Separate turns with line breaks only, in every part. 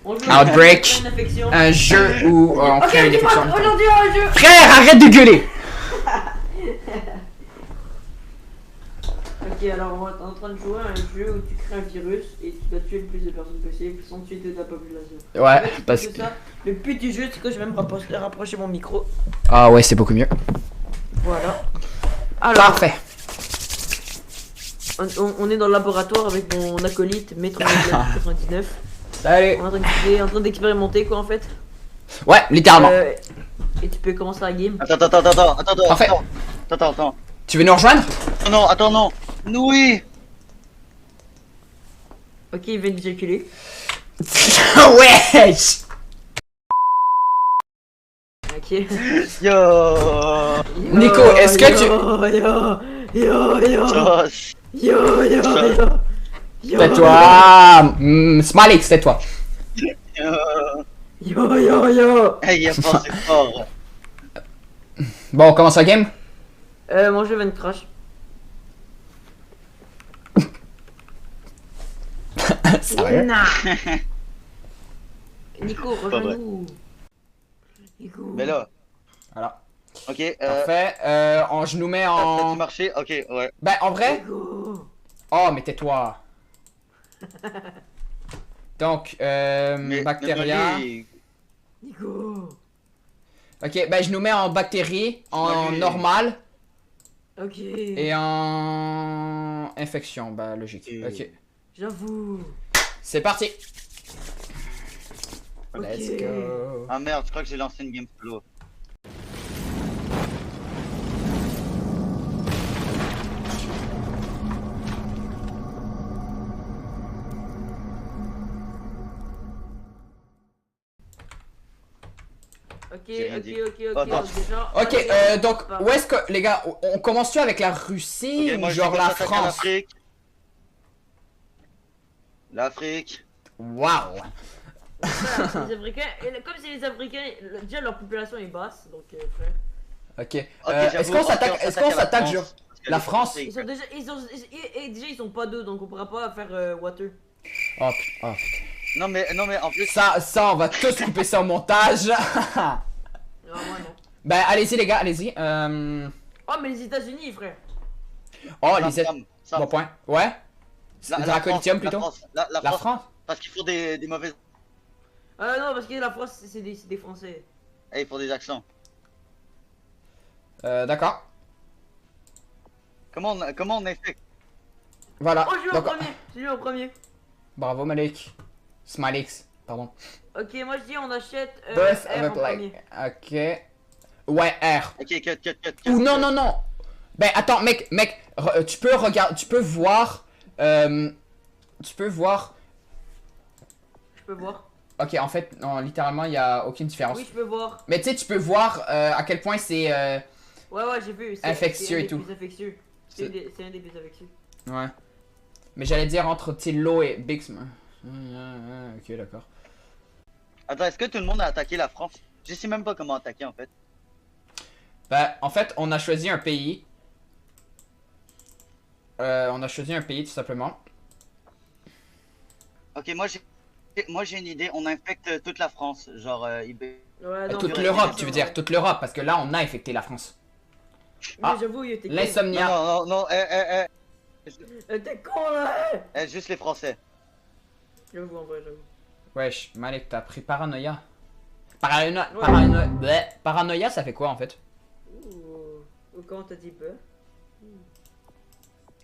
On joue
Outbreak.
une infection.
Un jeu où on
Ok,
crée une
dis-moi,
infection.
aujourd'hui un jeu.
Frère, arrête de gueuler!
Ok, alors on est en train de jouer à un jeu où tu crées un virus et tu dois tuer le plus de personnes possible sans tuer toute la population.
Ouais,
En fait,
parce
c'est
que...
ça. Le but du jeu, c'est que je vais me rapprocher mon micro.
Ah ouais, c'est beaucoup mieux.
Voilà. Alors,
Parfait.
on est dans le laboratoire avec mon acolyte Maître 99.
Salut.
On est en train d'expérimenter quoi en fait.
Ouais, littéralement.
Et tu peux commencer la game.
Parfait.
Attends.
Tu veux nous rejoindre?
Non, attends, non. Oui.
Ok, il vient d'éjaculer.
Wesh!
Ok.
Yo.
Nico, est-ce que tu...
Yo.
Tais-toi. Smiley, c'est toi.
Yo.
Hey, il a pensé fort.
Bon, on commence la game?
Mon jeu vient de crash.
Sérieux?
Nico, rejoins-nous. Nico.
Mais là.
Voilà.
Ok.
Parfait. Je nous mets
Ça a
en...
marché. Ok, ouais.
Ben, en vrai...
Nico.
Oh, mais tais-toi. Donc,
Mais
bactéria...
Nico.
Ok, ben je nous mets en bactérie, en
Oui.
normal
Ok.
et en infection, bah logique. Ok,
J'avoue.
c'est parti.
Ok.
Let's go.
Ah merde, je crois que j'ai lancé une game solo.
Ok,
J'ai rien dit.
ok,
Oh, non.
déjà.
Ok,
déjà,
donc
pas-
où est-ce que les gars, on commence-tu avec la Russie
Ok,
ou
moi je
genre
dis qu'on
la
s'attaque à
France?
l'Afrique. L'Afrique.
Waouh.
Voilà, les Africains, comme c'est les Africains, déjà leur population est basse, donc frère.
Ok,
Ok,
est-ce
j'avoue,
qu'on s'attaque,
ok, on
est-ce qu'on s'attaque
à
genre
parce que
la
les
France?
Français,
Ils sont déjà, déjà ils sont pas deux, donc on pourra pas faire water.
Oh putain, oh, putain.
Non mais en plus.
Ça, on va tous couper ça au montage.
Ah moi non.
Ben allez-y les gars, allez-y.
Oh mais les États-Unis, frère.
Oh
Sam,
les...
Sam.
Bon point. Ouais. Draconitium plutôt.
La
La
France.
France.
Parce qu'ils font des mauvaises.
Non parce que la France c'est des Français.
Eh, ils font des accents.
D'accord.
Comment on a fait?
Voilà.
Oh je suis
Donc,
en premier, je suis en premier.
bravo Malik. Smilix, pardon.
Ok moi je dis on achète
Birth
R
of a
en
Plague.
premier.
Ok. Ouais, R.
Ok, cut.
Ou non. Ben attends, mec, tu peux regarder, tu peux voir. Tu peux voir.
Je peux voir.
Ok, en fait, non, littéralement, il y a aucune différence.
Oui je peux voir.
Mais tu sais, tu peux voir à quel point c'est.
Ouais j'ai vu.
Infectieux
c'est un
et
des
tout.
plus infectieux. C'est un des plus infectieux.
Ouais. Mais j'allais dire entre Tillo et Bixm. Ok, d'accord.
Attends, est-ce que tout le monde a attaqué la France? Je sais même pas comment attaquer en fait.
Ben, en fait, on a choisi un pays. On a choisi un pays tout simplement.
Ok, moi j'ai une idée. On infecte toute la France, genre
Ouais non.
Toute
mais-
l'Europe, tu veux dire, toute l'Europe, parce que là, on a infecté la France.
Mais
Ah,
j'avoue il était con.
L'insomnia.
Non,
T'es con là.
juste les Français.
J'avoue en vrai j'avoue.
Wesh, Malik, t'as pris paranoïa. Paranoïa, ça fait quoi en fait?
Ou comment t'as dit peu?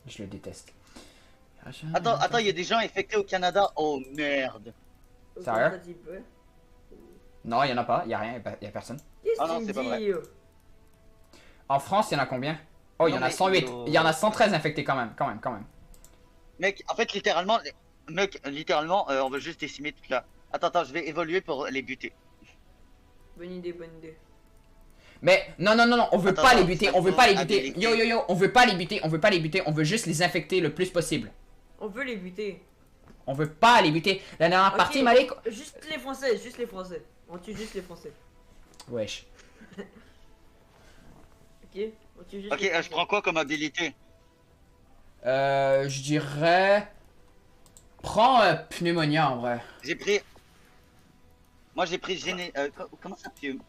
Je le déteste.
Attends, il y a des gens infectés au Canada. Oh merde.
Ou
Sérieux?
comment t'as dit peu?
Non, il y en a pas, il y a rien, il y a personne.
Qu'est-ce
Ah
que
non,
tu me
c'est pas vrai.
dis?
En France, il y en a combien? Oh, il y
Non,
en a
mais-
108. Il y en a 113 infectés quand même.
Mec, en fait littéralement, on veut juste décimer toute la. Attends, je vais évoluer pour les buter.
Bonne idée.
Mais non, on veut
Attends,
pas les
attends,
buter,
ça
on veut pas les
faut
buter.
habiliter.
Yo, on veut pas les buter, on veut juste les infecter le plus possible.
On veut les buter.
On veut pas les buter. La dernière
Ok,
partie, Malik.
Juste les Français. On tue juste les Français.
Wesh.
Ok? On tue juste
Ok,
les
je
Français.
prends quoi comme habilité?
Je dirais. Prends pneumonia en vrai.
J'ai pris. Moi j'ai pris comment ça plus.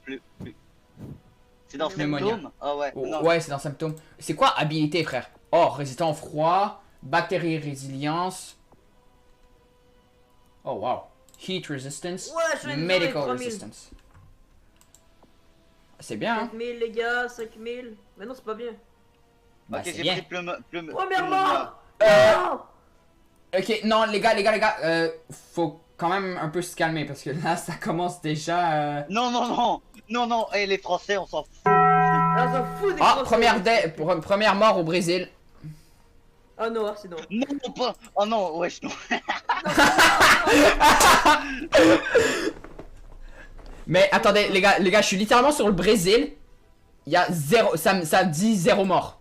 C'est dans
Pneumonia.
symptômes? Ah ouais.
Oh,
Non.
ouais, c'est dans symptômes. C'est quoi habilité, frère? Oh, résistant au froid, bactéries résilience. Oh, wow. Heat resistance,
Ouais, je viens de
medical
faire les 3000.
resistance. C'est bien, hein?
5000 les gars, 5000. Mais non, c'est pas bien.
Bah,
Ok,
c'est
j'ai
bien.
pris plume.
Premièrement.
Ok, non, les gars, faut quand même un peu se calmer parce que là, ça commence déjà.
Non, et les Français, on s'en fout.
Ah, on s'en fout des
Ah,
Français.
première mort au Brésil.
Ah non, c'est non.
Non, pas. Oh non, wesh, non.
Mais attendez, les gars, je suis littéralement sur le Brésil. Il y a zéro, ça dit zéro mort.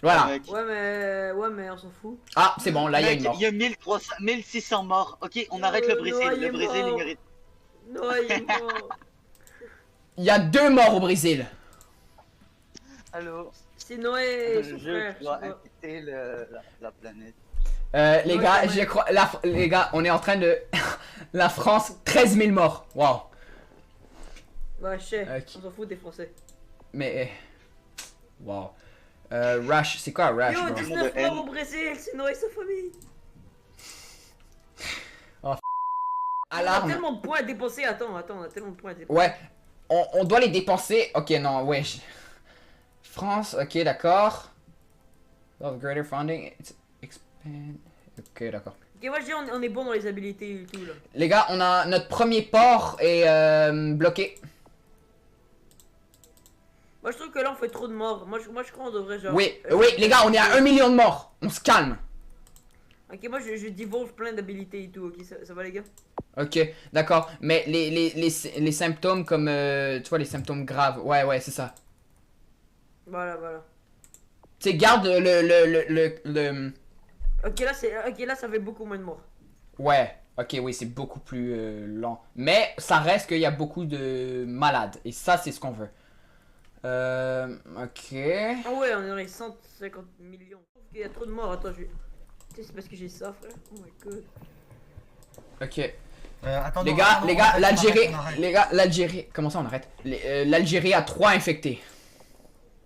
Voilà.
Mec.
Ouais, mais on s'en fout.
Ah, c'est bon, là, il y a
Mec,
une mort.
il y a 1300, 1600 morts. Ok, on arrête le Brésil.
non, il est
Le Brésil, il
mort.
mérite.
Non, il est mort.
Il y a 2 morts au Brésil.
Allô.
C'est Noé, son
Je
frère.
dois
je sais pas.
infecter la planète.
Les
Ouais,
gars,
quand même.
je crois, les gars, on est en train de... La France, 13 000 morts. Waouh.
Ouais, je sais.
Ok.
On s'en fout des Français.
Mais... Waouh. Rush, c'est quoi Rush,
Yo,
bro?
19
de
morts
haine.
au Brésil, c'est Noé et sa famille. On a
Alarme.
tellement de points à dépenser. Attends, on a tellement de points à dépenser.
Ouais, on doit les dépenser. Ok, non, ouais. France, ok, d'accord. Of greater funding, it's expand. Ok, d'accord.
Ok, moi je dis on est bon dans les habilités et tout là.
Les gars, on a notre premier port est bloqué.
Moi je trouve que là on fait trop de morts. Moi je crois qu'on devrait genre.
Oui, oui, les gars, on est à 1 million de morts. On se calme.
Ok, moi je divulge plein d'habilités et tout. Ok, ça va les gars?
Ok, d'accord. Mais les symptômes comme, tu vois, les symptômes graves. Ouais, c'est ça.
Voilà.
Tu sais, garde le...
Ok, là ça fait beaucoup moins de morts.
Ouais, ok, oui, c'est beaucoup plus lent. Mais ça reste qu'il y a beaucoup de malades. Et ça, c'est ce qu'on veut. Ok.
Ah ouais, on est dans les 150 millions. Je trouve qu'il y a trop de morts. Attends, Tu sais, c'est parce que j'ai ça, frère. Oh my god.
Ok.
Attends,
Les
non,
gars,
non,
les
on
gars,
arrête,
l'Algérie,
on arrête.
les gars, l'Algérie, comment ça on arrête? L'Algérie a 3 infectés.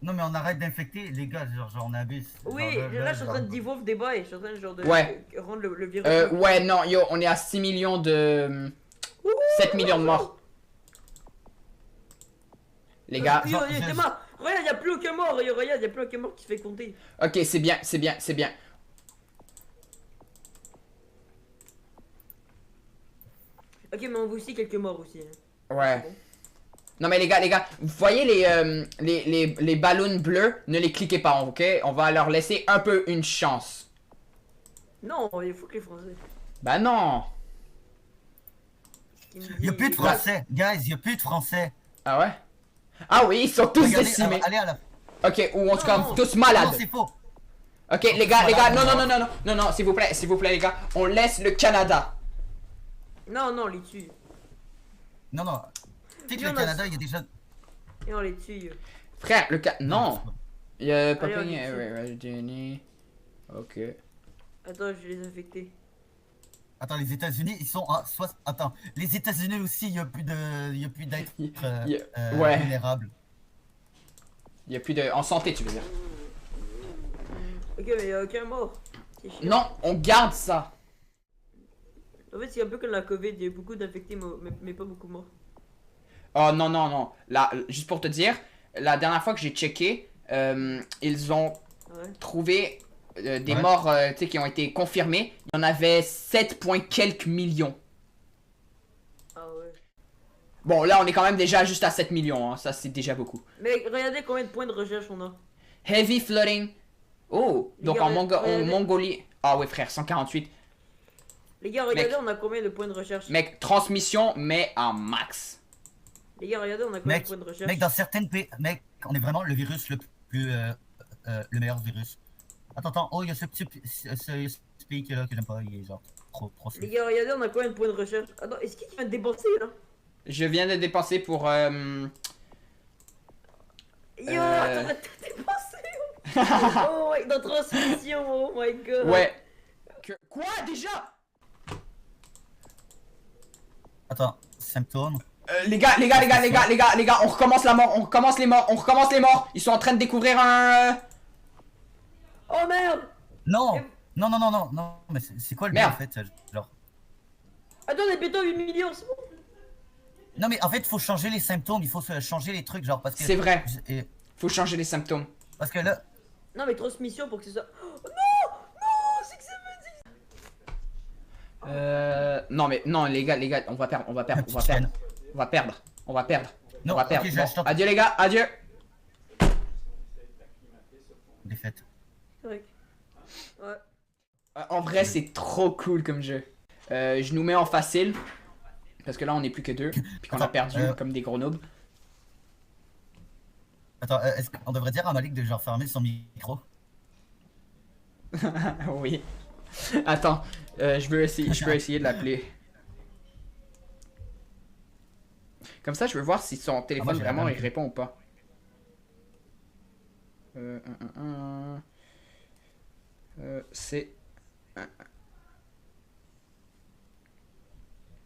Non, mais on arrête d'infecter, les gars, genre on abuse.
Oui,
Genre,
là je suis en train de divulge des bails. Je suis en train genre de
Ouais.
rendre le virus.
Ouais, non, yo, on est à 6 millions de... 7 millions de morts. Les gars,
Yo, Théma, regarde, y a plus aucun mort. Yo, regarde, y a plus aucun mort qui se fait compter.
ok, c'est bien, c'est bien, c'est bien.
Ok, mais on voit aussi quelques morts aussi. Hein.
Ouais.
C'est bon.
Non mais les gars, vous voyez les ballons bleus, ne les cliquez pas, ok? On va leur laisser un peu une chance.
Non, il faut que les Français.
Bah non.
Y'a plus de français, guys, y'a plus de français.
Ah ouais? Ah oui, ils sont tous
Regardez,
décimés.
allez à la.
Ok, ou en tout cas,
Non.
tous
Non,
malades.
c'est faux.
Ok, les gars, non, s'il vous plaît, les gars, on laisse le Canada.
Non, on les tue.
Non, non. Tu sais que
Yo,
le
on a-
Canada, il y a déjà.
Et on les tue. Yo.
Frère, non. Il y a pas
Allez, on
payé,
les tue.
Ok.
Attends, je vais les infecter.
Attends, les États-Unis, ils sont à Attends, les États-Unis aussi, il y a plus d'êtres
Ouais.
vulnérables.
Il y a plus de... En santé, tu veux dire.
Ok, mais y'a aucun mort. C'est chiant.
Non, on garde ça.
En fait, c'est un peu comme la Covid. Il y a eu beaucoup d'infectés, mais pas beaucoup morts.
Oh non. Là, juste pour te dire, la dernière fois que j'ai checké, ils ont
Ouais.
trouvé des
Ouais.
morts tu sais, qui ont été confirmés. Il y en avait 7 point quelques millions.
Ah ouais.
Bon, là, on est quand même déjà juste à 7 millions. Hein. Ça, c'est déjà beaucoup.
Mais regardez combien de points de recherche on a.
Heavy flooding. Oh, donc en
Regardez.
Mongolie. Ah ouais, frère, 148.
Les gars, regardez,
Mec.
on a combien de points de recherche.
Mec, transmission, mais en max.
Les gars, regardez, on a combien de
Mec,
points de recherche.
mec, dans certaines pays, mec, on est vraiment le virus le plus, le meilleur virus. Attends, oh, il y a ce pays qui est là que j'aime pas, il est genre trop
Les gars, regardez, on a combien de points de recherche. Attends, est-ce qu'il vient de dépenser là?
Je viens de dépenser pour...
Yo, attends, t'as dépensé. Oh my, dans transmission, oh my god.
Ouais. Quoi déjà?
Attends, symptômes.
Les gars, on recommence la mort, on recommence les morts. Ils sont en train de découvrir un...
Oh merde!
Non! Non, mais c'est quoi le
Merde.
en fait? Genre.
Attends, on est bientôt 8 millions, c'est bon?
Non, mais en fait, il faut changer les symptômes, il faut changer les trucs, genre, parce que.
C'est vrai.
Et-
Faut changer les symptômes.
Parce que là.
Non, mais transmission pour que ce soit. Oh, non! Non! C'est que ça me dit!
Non mais, non les gars, on va perdre. On va perdre.
Non,
On va
ok,
perdre.
je
Bon,
t'entends.
adieu les gars, adieu.
Défaite.
Correct. Ouais.
En vrai, c'est trop cool comme jeu. Je nous mets en facile. Parce que là, on est plus que deux. Puis qu'on a
Attends,
perdu comme des gros noobs.
Attends, est-ce qu'on devrait dire à Malik de genre fermer son micro?
Oui. Attends, je peux essayer de l'appeler. Comme ça, je veux voir si son téléphone
j'ai
vraiment
la
il répond ou pas. C'est...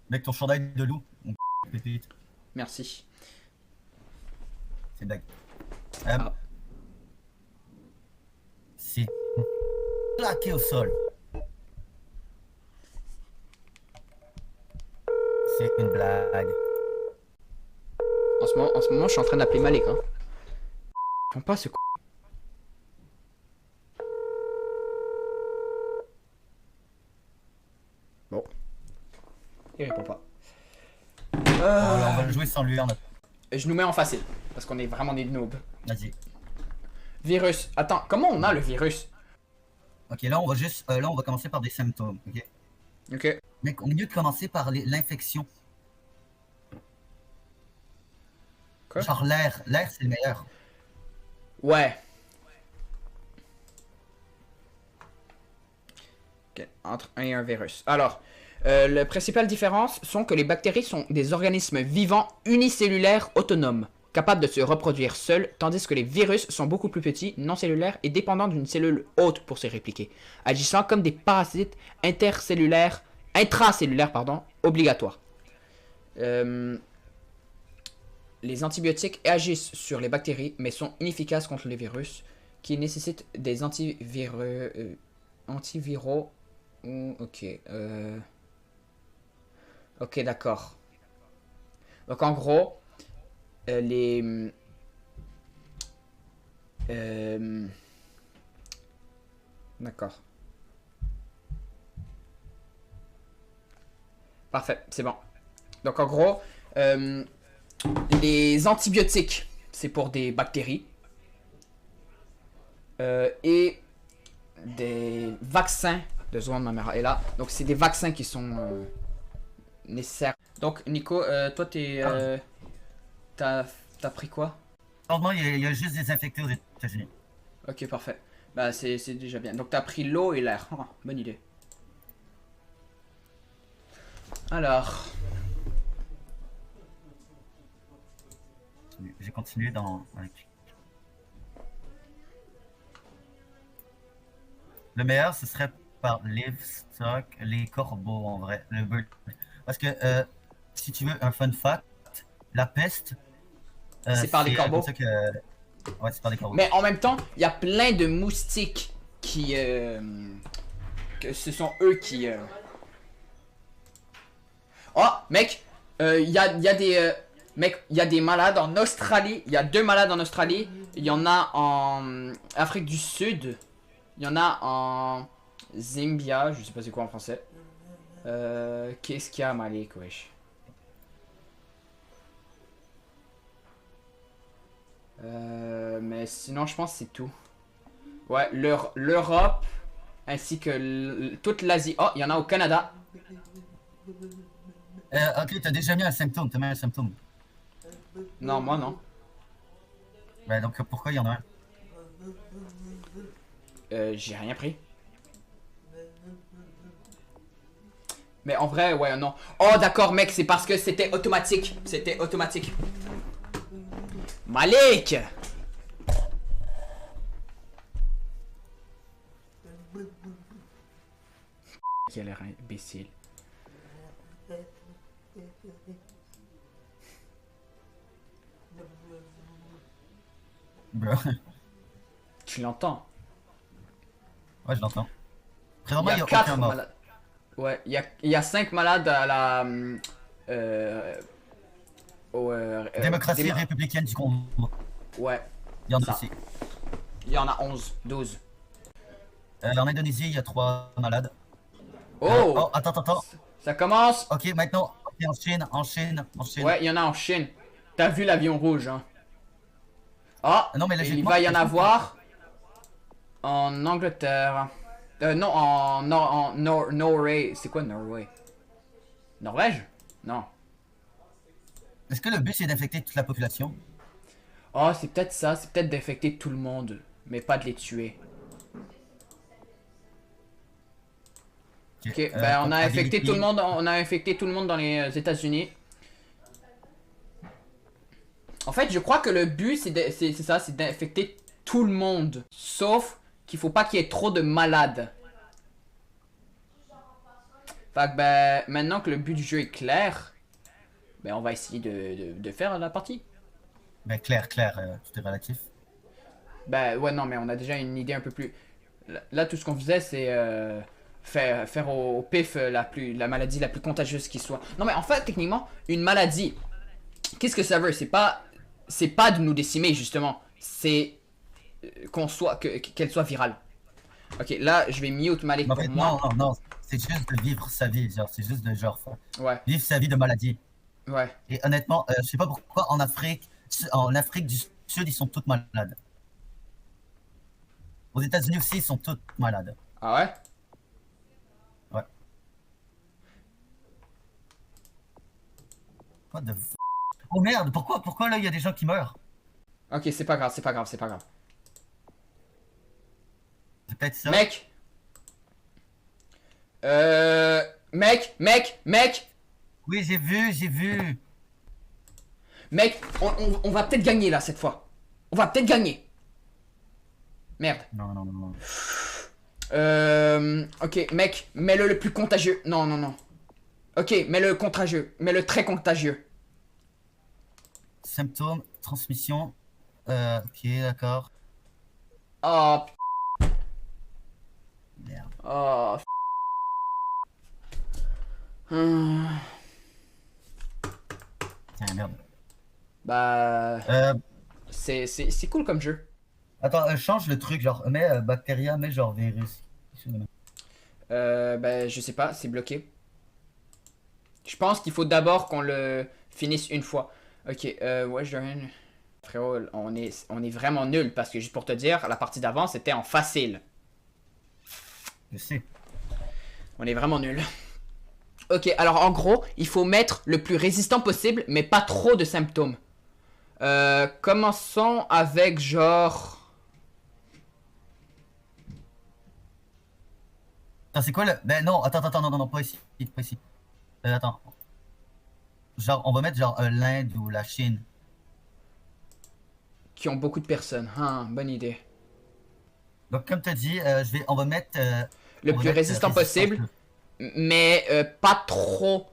Mec, ton chandail de loup. Mon pépite.
Merci.
C'est blague.
Ah.
Si. Plaqué au sol. C'est une blague.
En ce moment, je suis en train d'appeler Malik. Hein. Prends pas ce con. Bon. Il répond pas.
On va le jouer sans lui.
Je nous mets en facile. Parce qu'on est vraiment des noobs.
Vas-y.
Virus. Attends, comment on a le virus?
Ok, là on va juste. Là on va commencer par des symptômes. Ok.
Ok.
Mec, au milieu de commencer par l'infection.
Quoi?
Genre l'air. L'air c'est le meilleur.
Ouais. Ok, entre un et un virus. Alors, les principales différences sont que les bactéries sont des organismes vivants unicellulaires autonomes, capables de se reproduire seuls, tandis que les virus sont beaucoup plus petits, non cellulaires et dépendants d'une cellule hôte pour se répliquer, agissant comme des parasites intracellulaires obligatoires. Les antibiotiques agissent sur les bactéries, mais sont inefficaces contre les virus, qui nécessitent des antiviraux. Ok. Ok, d'accord. Donc en gros, D'accord. Parfait, c'est bon. Donc en gros, les antibiotiques, c'est pour des bactéries. Et des vaccins. Deux secondes, ma mère est là. Donc c'est des vaccins qui sont nécessaires. Donc Nico, toi t'as pris quoi?
Franchement, il y a juste des infectés aux États-Unis.
Ok, parfait. Bah c'est déjà bien. Donc t'as pris l'eau et l'air. Oh, bonne idée. Alors...
J'ai continué dans. Le meilleur, ce serait par Livestock, les corbeaux en vrai. Le bird. Parce que si tu veux un fun fact, la peste.
C'est par les corbeaux.
Comme ça que... Ouais, c'est par les corbeaux.
Mais en même temps, il y a plein de moustiques qui... que ce sont eux qui... Oh, mec, il y a des... Mec, il y a des malades en Australie. Il y a 2 malades en Australie. Il y en a en Afrique du Sud. Il y en a en Zambia. Je sais pas c'est quoi en français. Qu'est-ce qu'il y a, Malik, wesh? Mais sinon, je pense que c'est tout. Ouais, l'Europe, ainsi que toute l'Asie. Oh, il y en a au Canada.
Ok, t'as déjà mis un symptôme, t'as mis un symptôme.
Non, moi non.
Ben donc pourquoi il y en a un?
J'ai rien pris. Mais en vrai, ouais, non. Oh, d'accord, mec, c'est parce que c'était automatique. C'était automatique. Malik! Il a l'air imbécile.
Bro.
Tu l'entends?
Ouais, je l'entends.
Il
Présentement,
y
il y
a
a
4
aucun mort.
malades. Ouais, il y a 5 malades à la...
Démocratie
démo-
républicaine du Congo.
Ouais,
Il y en a
Ça.
aussi.
il y en a 11, 12.
En Indonésie, il y a 3 malades.
Oh,
Oh, attends.
ça commence.
Ok, maintenant, ok, en Chine.
Ouais, il y en a en Chine. T'as vu l'avion rouge, hein? Ah,
Non, mais
il
logiquement,
va y en
je pense
avoir en Angleterre. Non, en Norway. C'est quoi Norway? Norvège? Non.
Est-ce que le but c'est d'infecter toute la population?
Oh, c'est peut-être ça. C'est peut-être d'infecter tout le monde, mais pas de les tuer. Ok, ben on a infecté tout le monde. On a infecté tout le monde dans les États-Unis. En fait, je crois que le but c'est ça, c'est d'infecter tout le monde, sauf qu'il faut pas qu'il y ait trop de malades. Fait que ben maintenant que le but du jeu est clair, ben on va essayer de faire la partie.
Ben, clair, tout est relatif.
Ben ouais non mais on a déjà une idée un peu plus. Là tout ce qu'on faisait c'est faire au pif la maladie la plus contagieuse qui soit. Non mais en fait techniquement une maladie, qu'est-ce que ça veut? C'est pas de nous décimer justement, c'est qu'elle soit virale. Ok là je vais mute Malik
Mais en
pour
fait,
moi.
non, c'est juste de vivre sa vie, genre, c'est juste de genre
Ouais
vivre sa vie de maladie.
ouais.
Et honnêtement, je sais pas pourquoi en Afrique du Sud, ils sont tous malades. Aux États-Unis aussi, ils sont tous malades.
Ah ouais?
Ouais. What the f... Oh merde, pourquoi là il y a des gens qui meurent?
Ok c'est pas grave, c'est pas grave, c'est pas grave.
C'est peut-être ça.
Mec! Mec!
Oui, j'ai vu.
Mec, on va peut-être gagner là cette fois. On va peut-être gagner. Merde.
Non.
Ok, mec, mets-le le plus contagieux. Non. Ok, mets-le contagieux. Mets-le très contagieux.
Symptômes, transmission. Ok, d'accord.
Oh,
Merde.
oh.
Ah, merde.
Bah,
Euh,
c'est cool comme jeu.
attends, change le truc, genre, mets bactéria, mets genre virus.
Bah, je sais pas, c'est bloqué. Je pense qu'il faut d'abord qu'on le finisse une fois. Ok, ouais, je rien. Frérot, on est vraiment nul parce que juste pour te dire, la partie d'avant c'était en facile.
Je sais.
On est vraiment nul. Ok, alors en gros, il faut mettre le plus résistant possible, mais pas trop de symptômes. Commençons avec genre...
Attends, c'est quoi le... Ben non, attends, non, pas ici, pas ici. Attends. Genre, on va mettre genre l'Inde ou la Chine.
Qui ont beaucoup de personnes. Hein, bonne idée.
Donc, comme tu as dit, on va mettre...
Le
on va
plus
mettre,
résistant possible, mais pas trop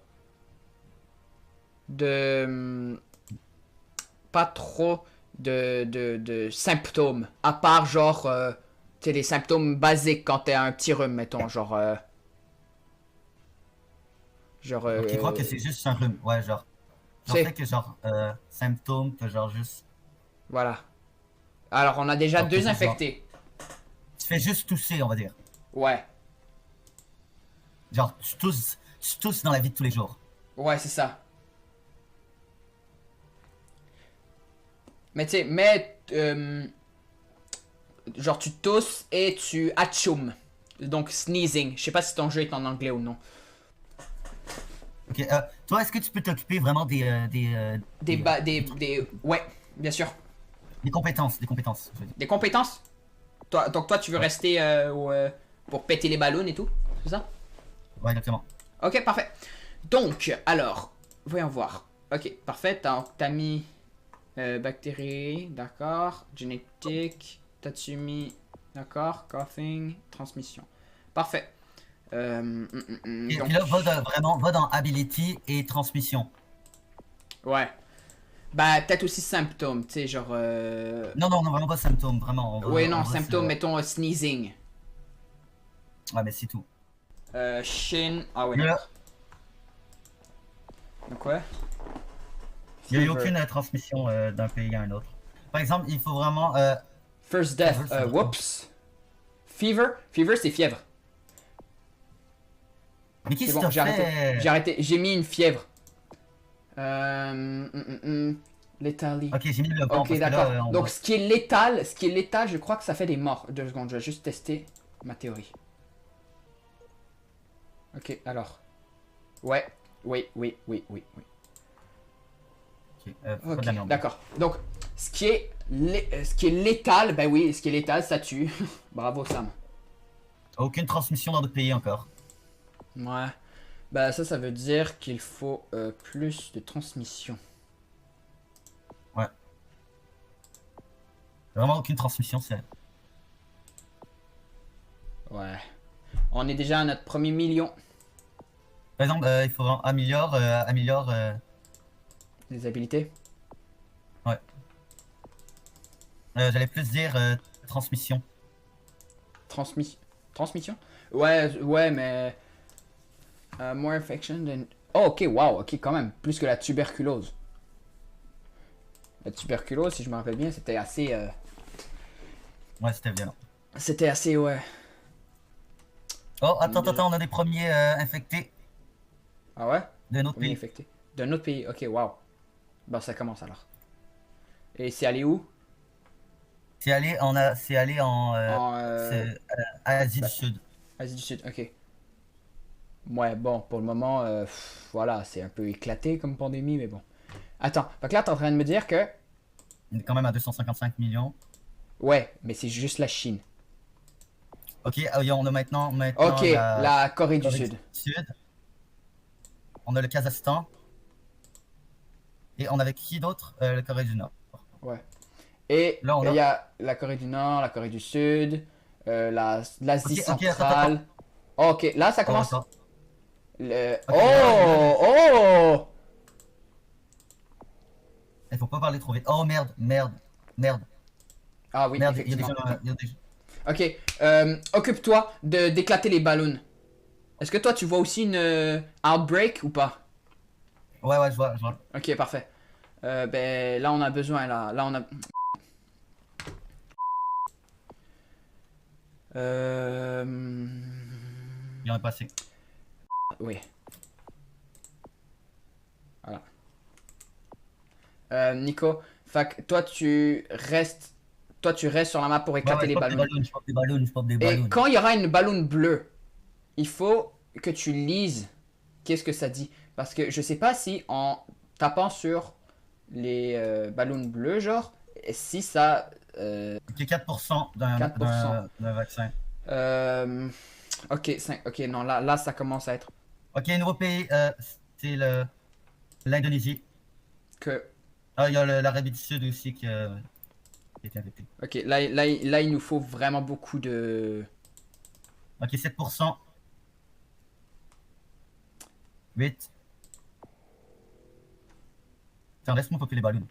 de... Pas trop de symptômes. À part genre... tu sais, les symptômes basiques quand t'as un petit rhume, mettons. Genre...
Donc, tu crois que c'est juste un rhume. Ouais, genre. J'en
c'est-
sais que genre, symptômes, que genre juste...
Voilà. Alors, on a déjà
Ok,
deux
c'est
infectés.
Tu fais juste tousser, on va dire.
Ouais.
Genre, tu tousses dans la vie de tous les jours.
Ouais, c'est ça. Mais tu sais, mais... genre, tu tousses et tu atchoum. Donc, sneezing. Je sais pas si ton jeu est en anglais ou non.
Ok, toi, est-ce que tu peux t'occuper vraiment
Ouais, bien sûr.
des compétences, je veux dire.
Des compétences. Donc, toi, tu veux rester pour péter les ballons et tout? C'est ça?
Ouais, exactement.
Ok, parfait. Donc, alors, voyons voir. Ok, parfait. T'as mis bactéries, d'accord. Génétique, Tatsumi, d'accord. Coughing, transmission. Parfait.
Et
Donc,
puis là, vraiment, va dans Ability et Transmission.
ouais. Bah, peut-être aussi symptômes, tu sais, genre...
Non, non, non, vraiment pas symptômes, vraiment.
Ouais, non,
en vrai,
symptômes, mettons sneezing.
Ouais, mais c'est tout.
Shin... Ah ouais,
Là,
d'accord. Donc ouais.
il n'y a eu
Fever.
aucune transmission d'un pays à un autre. Par exemple, il faut vraiment...
First death,
Fever, c'est
whoops. Fever? Fever, c'est fièvre.
Mais
C'est
qu'est-ce
bon,
que
j'ai
t'as
arrêté.
fait?
J'ai arrêté. J'ai mis une fièvre. Létali.
Ok, j'ai mis le bon
Ok,
parce que
d'accord.
là, on
Donc,
voit-
ce qui est létal, je crois que ça fait des morts. 2 secondes, je vais juste tester ma théorie. Ok, alors. Ouais, oui, oui, oui, oui, oui.
Ok, pas
Ok,
de la merde.
d'accord. Donc, ce qui est létal, ben oui, ce qui est létal, ça tue. Bravo, Sam.
Aucune transmission dans d'autres pays encore.
Ouais. Bah, ça veut dire qu'il faut plus de transmission.
Vraiment aucune transmission, c'est...
Ouais. On est déjà à notre premier million.
Par exemple, il faut vraiment améliore...
Des habilités.
J'allais plus dire transmission.
Transmission? Ouais, ouais, mais... more infection than... Oh, ok, wow, ok, quand même. Plus que la tuberculose. La tuberculose, si je me rappelle bien, c'était assez...
Ouais, c'était violent.
C'était assez, ouais.
Oh, attends, on a des premiers infectés
Ah ouais?
de notre
Premier
pays.
infecté. D'un autre pays, ok, wow. Bon, ça commence alors. Et c'est allé où?
C'est allé en...
En
Asie du Sud.
Asie du Sud, ok. Ouais, bon, pour le moment, voilà, c'est un peu éclaté comme pandémie, mais bon. Attends, donc là, t'es en train de me dire que...
On est quand même à 255 millions.
Ouais, mais c'est juste la Chine.
Ok, on a maintenant
Ok, la Corée du
Corée
Sud.
du Sud. On a le Kazakhstan. Et on avait qui d'autre? La Corée du Nord.
Ouais. Et
Là, on
il
a-
y a la Corée du Nord, la Corée du Sud, l'Asie
Ok,
centrale. Ok, là, ça
Oh,
commence...
attends.
Le...
Ok, là,
Oh!
Il faut pas parler trop vite. Oh merde.
Ah oui,
Merde, il y a des
effectivement.
gens... il y a des-
Ok, occupe-toi d'éclater les ballons. Est-ce que toi, tu vois aussi une outbreak ou pas?
Ouais, je vois.
Ok, parfait. Ben, là, on a besoin, là on a...
Il y en a passé.
Oui. Voilà. Nico, fac, toi tu restes sur la map pour éclater les ballons.
Je pop des
Et
ballons.
quand il y aura une ballon bleue, il faut que tu lises qu'est-ce que ça dit. Parce que je sais pas si en tapant sur les ballons bleus, genre, si ça...
Ok, 4% d'un
4%.
vaccin.
Ok, ok, non, là ça commence à être
Ok, nouveau pays, c'est l'Indonésie.
que...
Ah, il y a l'Arabie du Sud aussi qui est infecté.
Ok, là, il nous faut vraiment beaucoup de...
Ok, 7%. 8. Tiens, laisse-moi popper les ballons.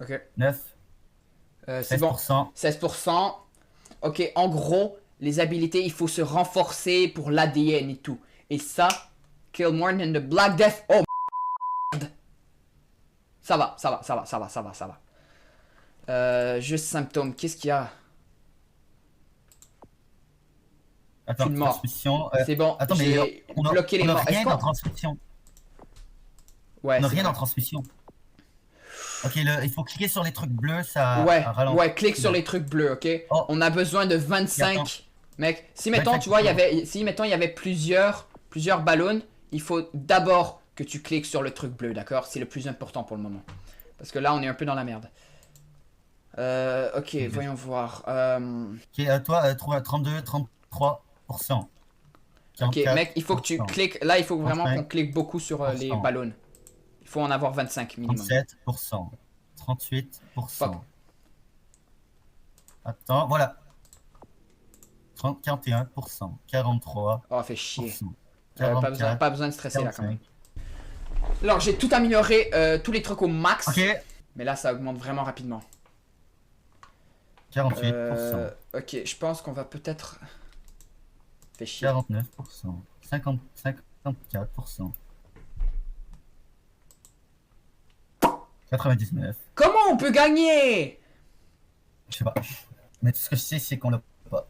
Ok.
9.
C'est bon.
16%.
16%. Ok, en gros, les habilités, il faut se renforcer pour l'ADN et tout. Et ça, kill more than the Black Death. Oh merde. Ça va. Juste symptômes. Qu'est-ce qu'il y a?
Attends,
Une mort.
transmission.
C'est bon,
Attends, mais
j'ai bloqué les
on a
morts.
rien
Est-ce
dans
qu'on...
transmission.
Ouais,
On n'a
c'est
rien
vrai.
dans transmission. Ok, il faut cliquer sur les trucs bleus, ça
Ouais,
ralentit.
ouais, clique sur les trucs bleus, ok?
Oh.
On a besoin de
Et attends.
25. Mec, si mettons,
25
tu vois, il y avait plusieurs ballons, il faut d'abord que tu cliques sur le truc bleu, d'accord? C'est le plus important pour le moment. Parce que là, on est un peu dans la merde. Ok, voyons voir.
Ok, toi, trouve 32, 33%.
Ok, mec, il faut que tu cliques. Là, il faut vraiment
35.
qu'on clique beaucoup sur les ballons. Il faut en avoir 25 minimum.
37%. 38%.
Fuck.
Attends, voilà. 41%, 43%,
Oh, fait chier.
44,
Pas besoin de stresser là quand
45.
même. Alors, j'ai tout amélioré, tous les trucs au max.
Ok,
Mais là, ça augmente vraiment rapidement.
48%,
Ok, je pense qu'on va peut-être... Fait chier.
49%, 50, 54%, 99%.
Comment on peut gagner?
Je sais pas. Mais tout ce que je sais, c'est qu'on l'a pas.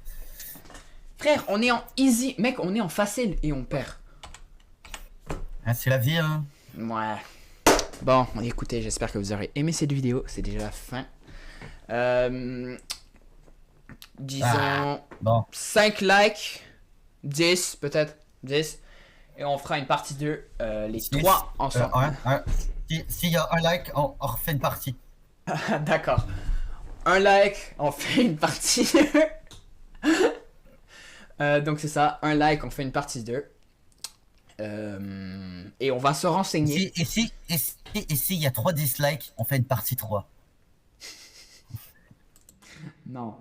Frère, on est en easy. Mec, on est en facile et on perd.
Hein, c'est la vie, hein.
Ouais. Bon, écoutez, j'espère que vous aurez aimé cette vidéo. C'est déjà la fin. Disons
Bon.
5 likes. 10 peut-être. 10. Et on fera une partie 2. Les 3 ensemble.
S'il y a un like, on refait une partie.
D'accord. Un like, on fait une partie 2. Donc c'est ça, un like, on fait une partie 2. Et on va se renseigner.
Et s'il y a 3 dislikes, on fait une partie 3.
Non.